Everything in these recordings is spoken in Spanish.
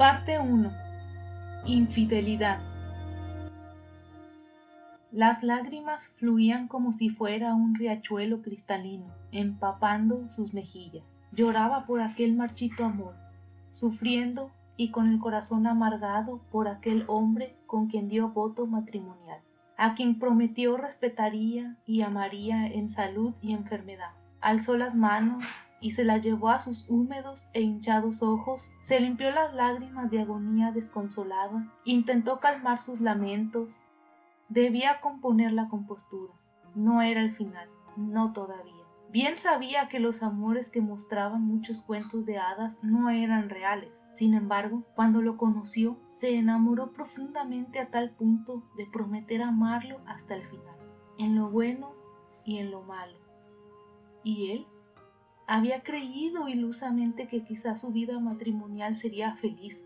Parte 1. Infidelidad. Las lágrimas fluían como si fuera un riachuelo cristalino, empapando sus mejillas. Lloraba por aquel marchito amor, sufriendo y con el corazón amargado por aquel hombre con quien dio voto matrimonial, a quien prometió respetaría y amaría en salud y enfermedad. Alzó las manos y se las llevó a sus húmedos e hinchados ojos, se limpió las lágrimas de agonía desconsolada, intentó calmar sus lamentos. Debía componer la compostura. No era el final, no todavía. Bien sabía que los amores que mostraban muchos cuentos de hadas no eran reales. Sin embargo, cuando lo conoció, se enamoró profundamente a tal punto de prometer amarlo hasta el final, en lo bueno y en lo malo. ¿Y él? Había creído ilusamente que quizás su vida matrimonial sería feliz,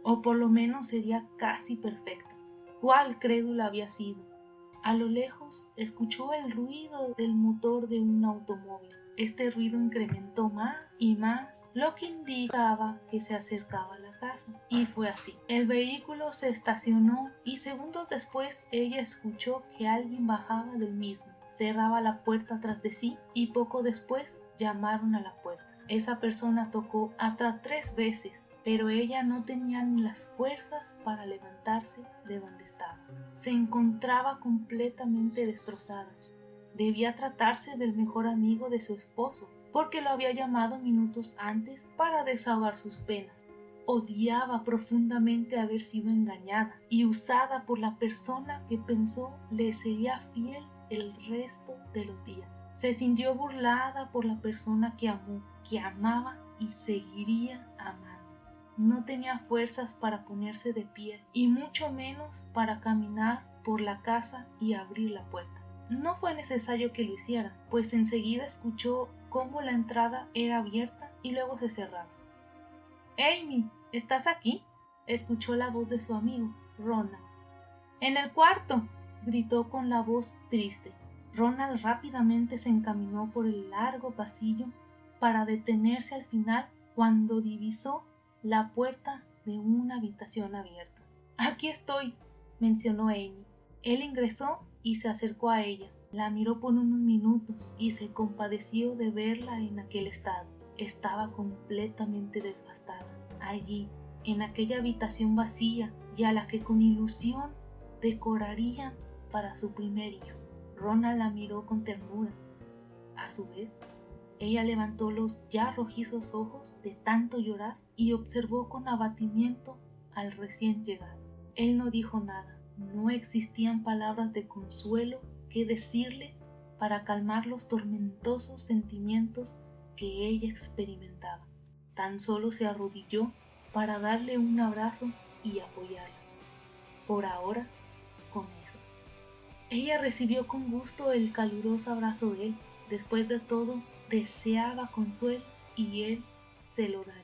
o por lo menos sería casi perfecta. ¿Cuál crédula había sido? A lo lejos escuchó el ruido del motor de un automóvil. Este ruido incrementó más y más, lo que indicaba que se acercaba a la casa. Y fue así. El vehículo se estacionó y segundos después ella escuchó que alguien bajaba del mismo. Cerraba la puerta tras de sí y poco después llamaron a la puerta. Esa persona tocó hasta 3 veces, pero ella no tenía ni las fuerzas para levantarse de donde estaba. Se encontraba completamente destrozada. Debía tratarse del mejor amigo de su esposo, porque lo había llamado minutos antes para desahogar sus penas. Odiaba profundamente haber sido engañada y usada por la persona que pensó le sería fiel el resto de los días. Se sintió burlada por la persona que amó, que amaba y seguiría amando. No tenía fuerzas para ponerse de pie y mucho menos para caminar por la casa y abrir la puerta. No fue necesario que lo hiciera, pues enseguida escuchó cómo la entrada era abierta y luego se cerraba. «Amy, ¿estás aquí?», escuchó la voz de su amigo, Ronald. «En el cuarto», gritó con la voz triste. Ronald rápidamente se encaminó por el largo pasillo para detenerse al final cuando divisó la puerta de una habitación abierta. «Aquí estoy», mencionó Amy. Él ingresó y se acercó a ella. La miró por unos minutos y se compadeció de verla en aquel estado. Estaba completamente devastada. Allí, en aquella habitación vacía y a la que con ilusión decorarían para su primer hijo. Ronald la miró con ternura. A su vez, ella levantó los ya rojizos ojos de tanto llorar y observó con abatimiento al recién llegado. Él no dijo nada. No existían palabras de consuelo que decirle para calmar los tormentosos sentimientos que ella experimentaba. Tan solo se arrodilló para darle un abrazo y apoyarla. Por ahora, con eso. Ella recibió con gusto el caluroso abrazo de él. Después de todo, deseaba consuelo y él se lo daría.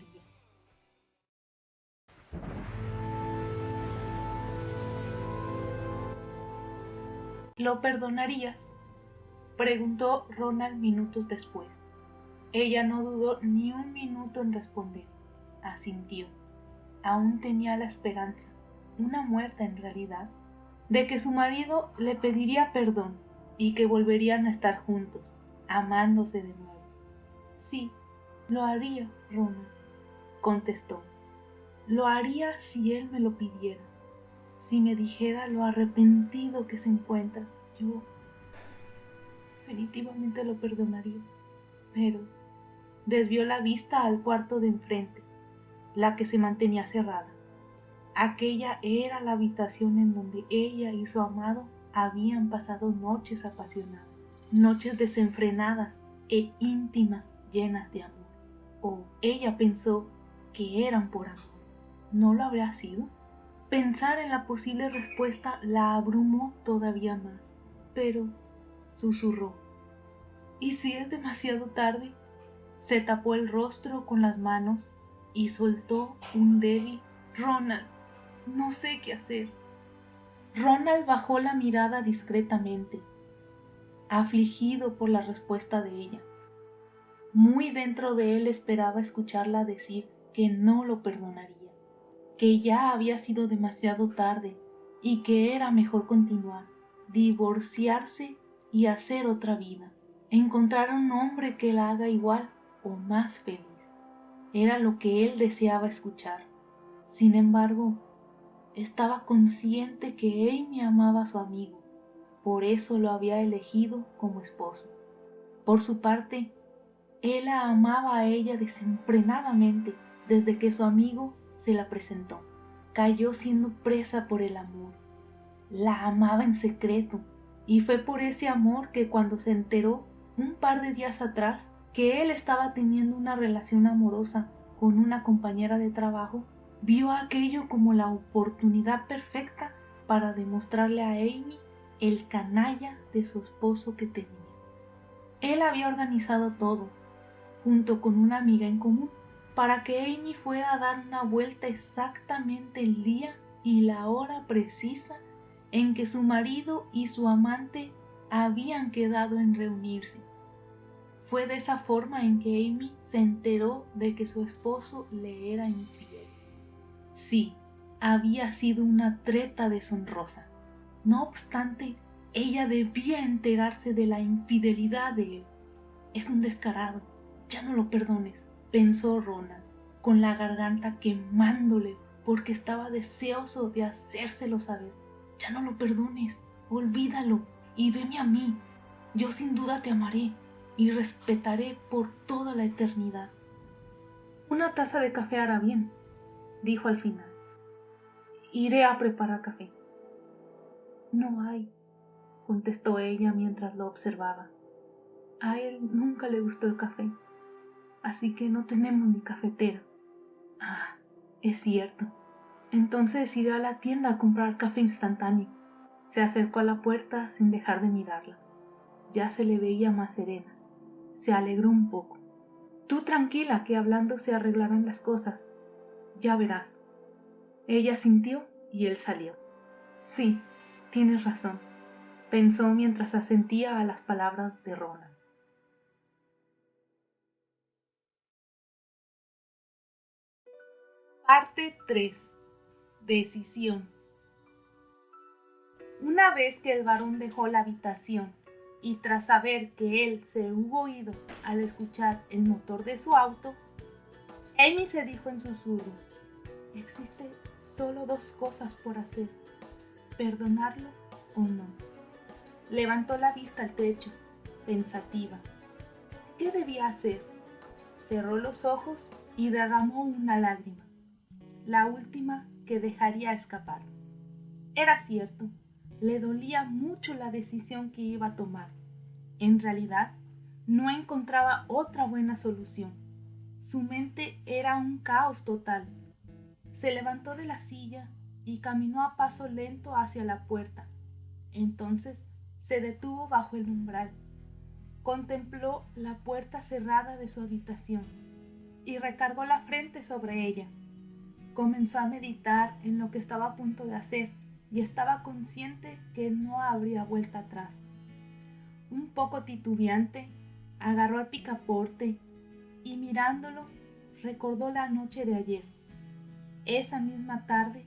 «¿Lo perdonarías?», preguntó Ronald minutos después. Ella no dudó ni un minuto en responder. Asintió. Aún tenía la esperanza, una muerta en realidad, de que su marido le pediría perdón y que volverían a estar juntos, amándose de nuevo. «Sí, lo haría, Ronald», contestó. «Lo haría si él me lo pidiera. Si me dijera lo arrepentido que se encuentra, yo definitivamente lo perdonaría». Pero desvió la vista al cuarto de enfrente, la que se mantenía cerrada. Aquella era la habitación en donde ella y su amado habían pasado noches apasionadas, noches desenfrenadas e íntimas llenas de amor. O ella pensó que eran por amor. ¿No lo habrá sido? Pensar en la posible respuesta la abrumó todavía más, pero susurró: «¿Y si es demasiado tarde?». Se tapó el rostro con las manos y soltó un débil «Ronald, no sé qué hacer». Ronald bajó la mirada discretamente, afligido por la respuesta de ella. Muy dentro de él esperaba escucharla decir que no lo perdonaría, que ya había sido demasiado tarde y que era mejor continuar, divorciarse y hacer otra vida, encontrar a un hombre que la haga igual o más feliz. Era lo que él deseaba escuchar. Sin embargo, estaba consciente que Amy amaba a su amigo, por eso lo había elegido como esposo. Por su parte, él la amaba a ella desenfrenadamente desde que su amigo se la presentó. Cayó siendo presa por el amor. La amaba en secreto, y fue por ese amor que cuando se enteró un par de días atrás que él estaba teniendo una relación amorosa con una compañera de trabajo, vio aquello como la oportunidad perfecta para demostrarle a Amy el canalla de su esposo que tenía. Él había organizado todo, junto con una amiga en común, para que Amy fuera a dar una vuelta exactamente el día y la hora precisa en que su marido y su amante habían quedado en reunirse. Fue de esa forma en que Amy se enteró de que su esposo le era infiel. Sí, había sido una treta deshonrosa. No obstante, ella debía enterarse de la infidelidad de él. Es un descarado, ya no lo perdones, pensó Ronan, con la garganta quemándole porque estaba deseoso de hacérselo saber. Ya no lo perdones, olvídalo y veme a mí. Yo sin duda te amaré y respetaré por toda la eternidad. Una taza de café hará bien, dijo al final. Iré a preparar café. No hay, contestó ella mientras lo observaba. A él nunca le gustó el café, así que no tenemos ni cafetera. Ah, es cierto. Entonces iré a la tienda a comprar café instantáneo. Se acercó a la puerta sin dejar de mirarla. Ya se le veía más serena. Se alegró un poco. Tú tranquila, que hablando se arreglarán las cosas. Ya verás. Ella sintió y él salió. Sí, tienes razón, pensó mientras asentía a las palabras de Ronan. Parte 3. Decisión. Una vez que el varón dejó la habitación y tras saber que él se hubo ido al escuchar el motor de su auto, Amy se dijo en susurro: existen solo dos cosas por hacer, perdonarlo o no. Levantó la vista al techo, pensativa. ¿Qué debía hacer? Cerró los ojos y derramó una lágrima, la última que dejaría escapar. Era cierto, le dolía mucho la decisión que iba a tomar. En realidad, no encontraba otra buena solución. Su mente era un caos total. Se levantó de la silla y caminó a paso lento hacia la puerta. Entonces se detuvo bajo el umbral. Contempló la puerta cerrada de su habitación y recargó la frente sobre ella. Comenzó a meditar en lo que estaba a punto de hacer y estaba consciente que no habría vuelta atrás. Un poco titubeante, agarró el picaporte y mirándolo recordó la noche de ayer, esa misma tarde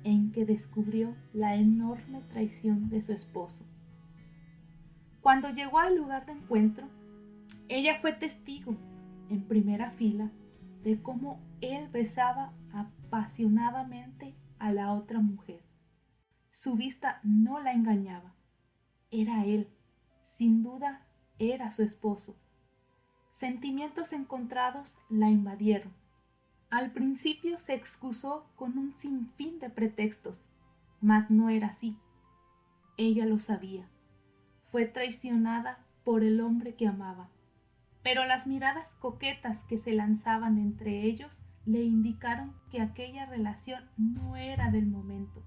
en que descubrió la enorme traición de su esposo. Cuando llegó al lugar de encuentro, ella fue testigo, en primera fila, de cómo él besaba apasionadamente a la otra mujer. Su vista no la engañaba. Era él, sin duda era su esposo. Sentimientos encontrados la invadieron. Al principio se excusó con un sinfín de pretextos, mas no era así. Ella lo sabía. Fue traicionada por el hombre que amaba. Pero las miradas coquetas que se lanzaban entre ellos le indicaron que aquella relación no era del momento.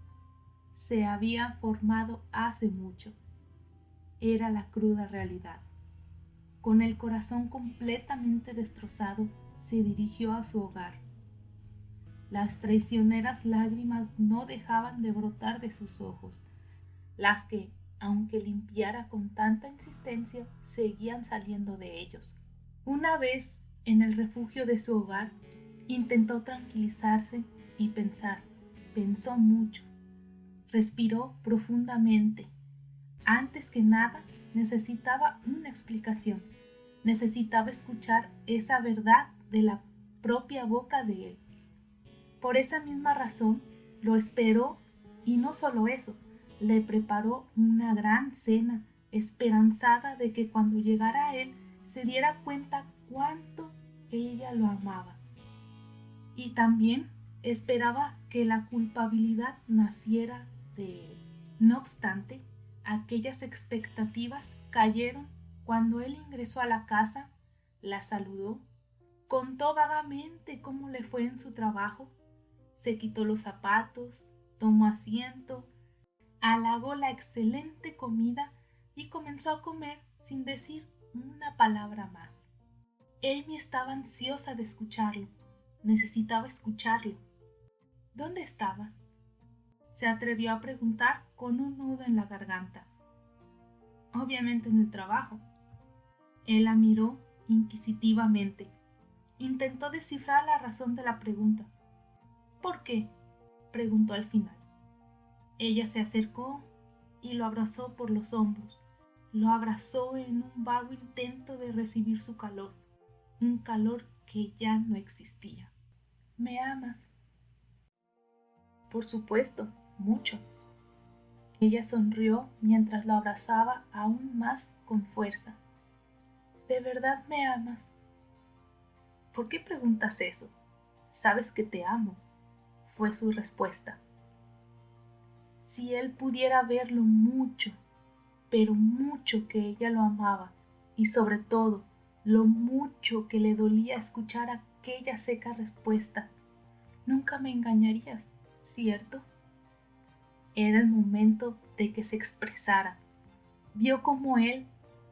Se había formado hace mucho. Era la cruda realidad. Con el corazón completamente destrozado, se dirigió a su hogar. Las traicioneras lágrimas no dejaban de brotar de sus ojos, las que, aunque limpiara con tanta insistencia, seguían saliendo de ellos. Una vez en el refugio de su hogar, intentó tranquilizarse y pensar: Pensó mucho, respiró profundamente. Antes que nada, necesitaba una explicación. Necesitaba escuchar esa verdad de la propia boca de él. Por esa misma razón, lo esperó y no solo eso, le preparó una gran cena, esperanzada de que cuando llegara a él se diera cuenta cuánto ella lo amaba. Y también esperaba que la culpabilidad naciera de él. No obstante, aquellas expectativas cayeron cuando él ingresó a la casa, la saludó, contó vagamente cómo le fue en su trabajo, se quitó los zapatos, tomó asiento, halagó la excelente comida y comenzó a comer sin decir una palabra más. Amy estaba ansiosa de escucharlo, necesitaba escucharlo. ¿Dónde estabas? Se atrevió a preguntar con un nudo en la garganta. Obviamente en el trabajo. Él la miró inquisitivamente. Intentó descifrar la razón de la pregunta. ¿Por qué?, preguntó al final. Ella se acercó y lo abrazó por los hombros. Lo abrazó en un vago intento de recibir su calor, un calor que ya no existía. ¿Me amas? Por supuesto, mucho. Ella sonrió mientras lo abrazaba aún más con fuerza. ¿De verdad me amas? ¿Por qué preguntas eso? Sabes que te amo, fue su respuesta. Si él pudiera ver lo mucho, pero mucho que ella lo amaba, y sobre todo, lo mucho que le dolía escuchar aquella seca respuesta. Nunca me engañarías, ¿cierto? Era el momento de que se expresara. Vio cómo él,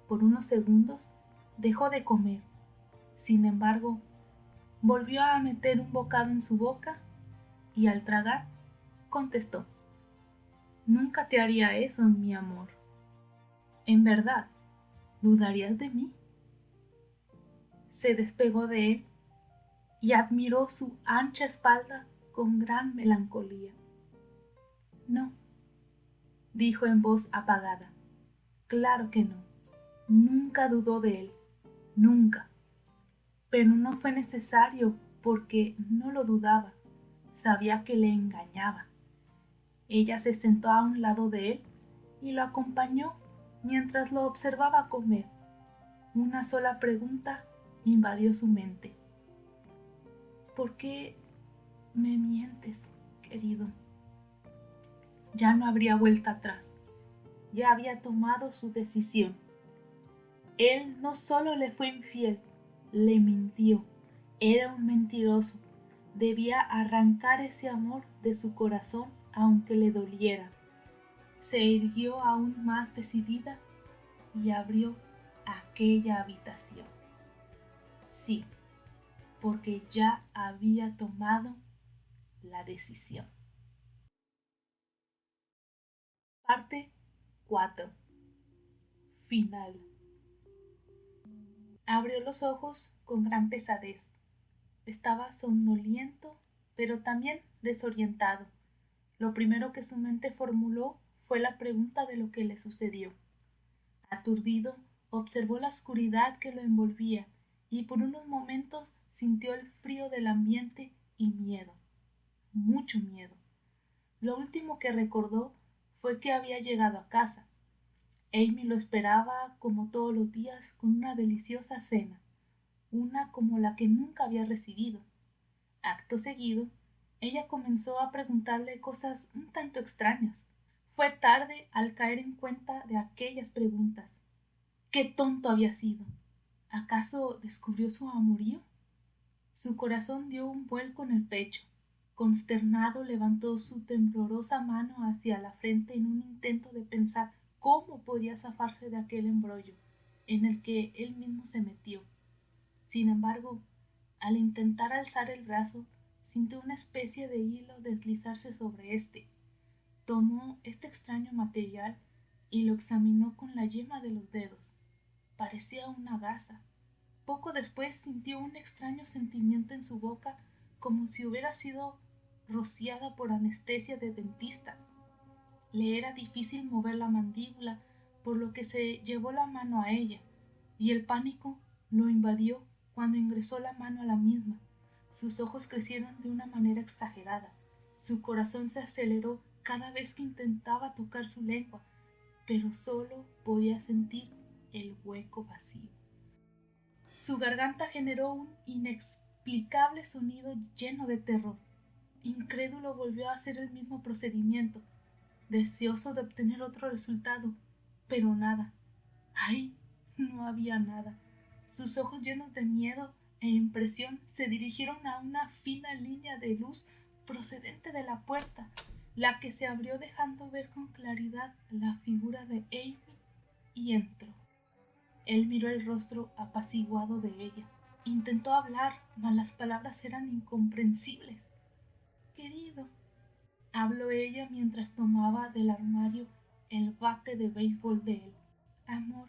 por unos segundos, dejó de comer. Sin embargo, volvió a meter un bocado en su boca y al tragar, contestó: Nunca te haría eso, mi amor. En verdad, ¿dudarías de mí? Se despegó de él y admiró su ancha espalda con gran melancolía. No, dijo en voz apagada. Claro que no. Nunca dudó de él, nunca. Pero no fue necesario porque no lo dudaba. Sabía que le engañaba. Ella se sentó a un lado de él y lo acompañó mientras lo observaba comer. Una sola pregunta invadió su mente. ¿Por qué me mientes, querido? Ya no habría vuelta atrás. Ya había tomado su decisión. Él no solo le fue infiel, le mintió. Era un mentiroso. Debía arrancar ese amor de su corazón aunque le doliera. Se irguió aún más decidida y abrió aquella habitación. Sí, porque ya había tomado la decisión. Parte 4. Final. Abrió los ojos con gran pesadez. Estaba somnoliento, pero también desorientado. Lo primero que su mente formuló fue la pregunta de lo que le sucedió. Aturdido, observó la oscuridad que lo envolvía y por unos momentos sintió el frío del ambiente y miedo, mucho miedo. Lo último que recordó fue que había llegado a casa. Amy lo esperaba como todos los días con una deliciosa cena, una como la que nunca había recibido. Acto seguido, ella comenzó a preguntarle cosas un tanto extrañas. Fue tarde al caer en cuenta de aquellas preguntas. ¡Qué tonto había sido! ¿Acaso descubrió su amorío? Su corazón dio un vuelco en el pecho. Consternado levantó su temblorosa mano hacia la frente en un intento de pensar cómo podía zafarse de aquel embrollo en el que él mismo se metió. Sin embargo, al intentar alzar el brazo, sintió una especie de hilo deslizarse sobre éste. Tomó este extraño material y lo examinó con la yema de los dedos. Parecía una gasa. Poco después sintió un extraño sentimiento en su boca, como si hubiera sido rociada por anestesia de dentista. Le era difícil mover la mandíbula, por lo que se llevó la mano a ella, y el pánico lo invadió cuando ingresó la mano a la misma. Sus ojos crecieron de una manera exagerada. Su corazón se aceleró cada vez que intentaba tocar su lengua, pero solo podía sentir el hueco vacío. Su garganta generó un inexplicable sonido lleno de terror. Incrédulo volvió a hacer el mismo procedimiento, deseoso de obtener otro resultado, pero nada. Ahí no había nada. Sus ojos llenos de miedo e impresión se dirigieron a una fina línea de luz procedente de la puerta, la que se abrió dejando ver con claridad la figura de Amy, y entró. Él miró el rostro apaciguado de ella. Intentó hablar, mas las palabras eran incomprensibles. Querido, habló ella mientras tomaba del armario el bate de béisbol de él. Amor,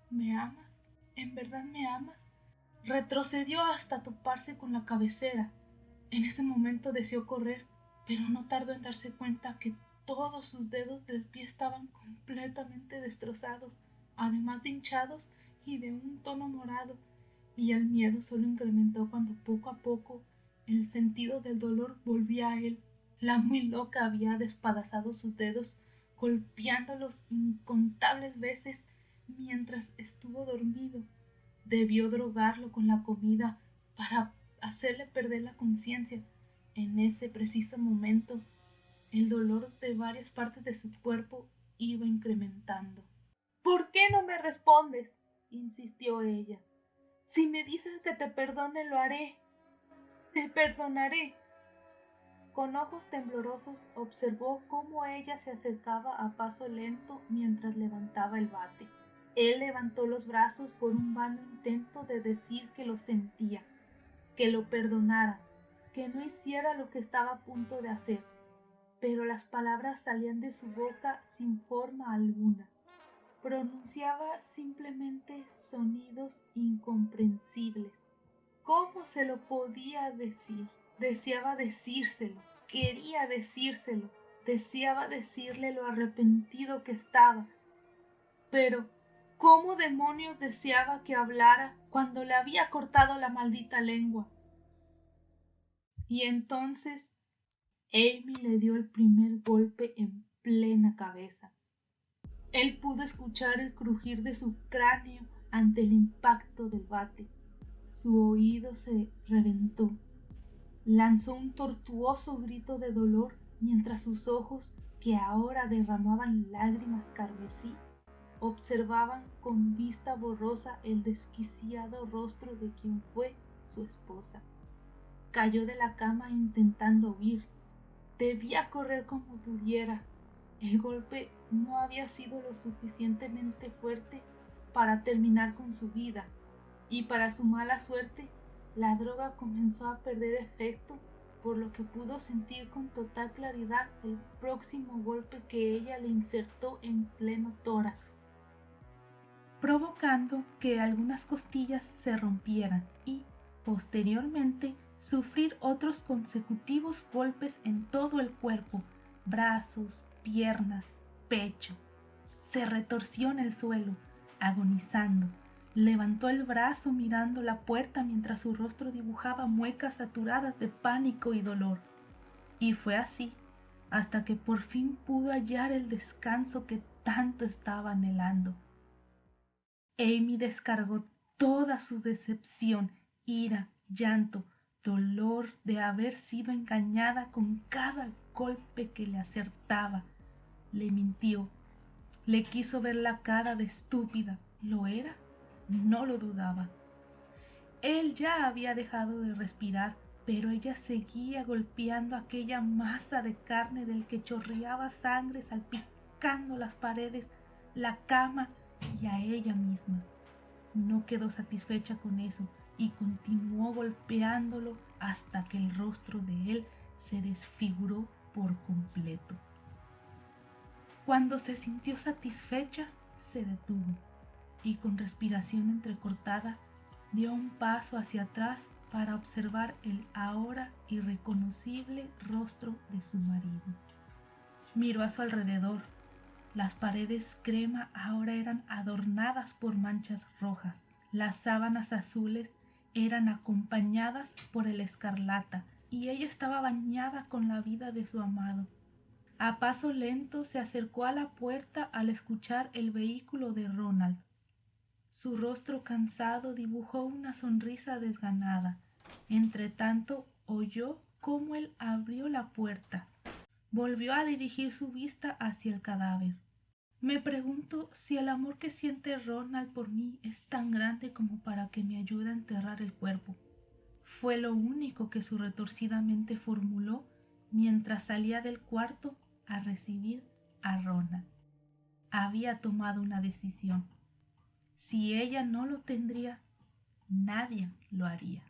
¿me amas? ¿En verdad me amas? Retrocedió hasta toparse con la cabecera. En ese momento deseó correr, pero no tardó en darse cuenta que todos sus dedos del pie estaban completamente destrozados, además de hinchados y de un tono morado, y el miedo solo incrementó cuando poco a poco el sentido del dolor volvía a él. La muy loca había despedazado sus dedos, golpeándolos incontables veces mientras estuvo dormido. Debió drogarlo con la comida para hacerle perder la conciencia. En ese preciso momento, el dolor de varias partes de su cuerpo iba incrementando. ¿Por qué no me respondes?, insistió ella. Si me dices que te perdone, lo haré. Te perdonaré. Con ojos temblorosos observó cómo ella se acercaba a paso lento mientras levantaba el bate. Él levantó los brazos por un vano intento de decir que lo sentía, que lo perdonara, que no hiciera lo que estaba a punto de hacer, pero las palabras salían de su boca sin forma alguna. Pronunciaba simplemente sonidos incomprensibles. ¿Cómo se lo podía decir? Deseaba decírselo, quería decírselo, deseaba decirle lo arrepentido que estaba. Pero, ¿cómo demonios deseaba que hablara cuando le había cortado la maldita lengua? Y entonces, Amy le dio el primer golpe en plena cabeza. Él pudo escuchar el crujir de su cráneo ante el impacto del bate. Su oído se reventó. Lanzó un tortuoso grito de dolor mientras sus ojos, que ahora derramaban lágrimas carmesí, observaban con vista borrosa el desquiciado rostro de quien fue su esposa. Cayó de la cama intentando huir. Debía correr como pudiera. El golpe no había sido lo suficientemente fuerte para terminar con su vida, y para su mala suerte, la droga comenzó a perder efecto, por lo que pudo sentir con total claridad el próximo golpe que ella le insertó en pleno tórax, provocando que algunas costillas se rompieran y, posteriormente, sufrir otros consecutivos golpes en todo el cuerpo, brazos, piernas, pecho. Se retorció en el suelo, agonizando. Levantó el brazo mirando la puerta mientras su rostro dibujaba muecas saturadas de pánico y dolor. Y fue así, hasta que por fin pudo hallar el descanso que tanto estaba anhelando. Amy descargó toda su decepción, ira, llanto, dolor de haber sido engañada con cada golpe que le acertaba. Le mintió, le quiso ver la cara de estúpida. ¿Lo era? No lo dudaba. Él ya había dejado de respirar, pero ella seguía golpeando aquella masa de carne del que chorreaba sangre, salpicando las paredes, la cama y a ella misma. No quedó satisfecha con eso y continuó golpeándolo hasta que el rostro de él se desfiguró por completo. Cuando se sintió satisfecha, se detuvo y con respiración entrecortada dio un paso hacia atrás para observar el ahora irreconocible rostro de su marido. Miró a su alrededor. Las paredes crema ahora eran adornadas por manchas rojas. Las sábanas azules eran acompañadas por el escarlata y ella estaba bañada con la vida de su amado. A paso lento se acercó a la puerta al escuchar el vehículo de Ronald. Su rostro cansado dibujó una sonrisa desganada. Entretanto oyó cómo él abrió la puerta. Volvió a dirigir su vista hacia el cadáver. Me pregunto si el amor que siente Ronald por mí es tan grande como para que me ayude a enterrar el cuerpo. Fue lo único que su retorcida mente formuló mientras salía del cuarto a recibir a Ronald. Había tomado una decisión. Si ella no lo tendría, nadie lo haría.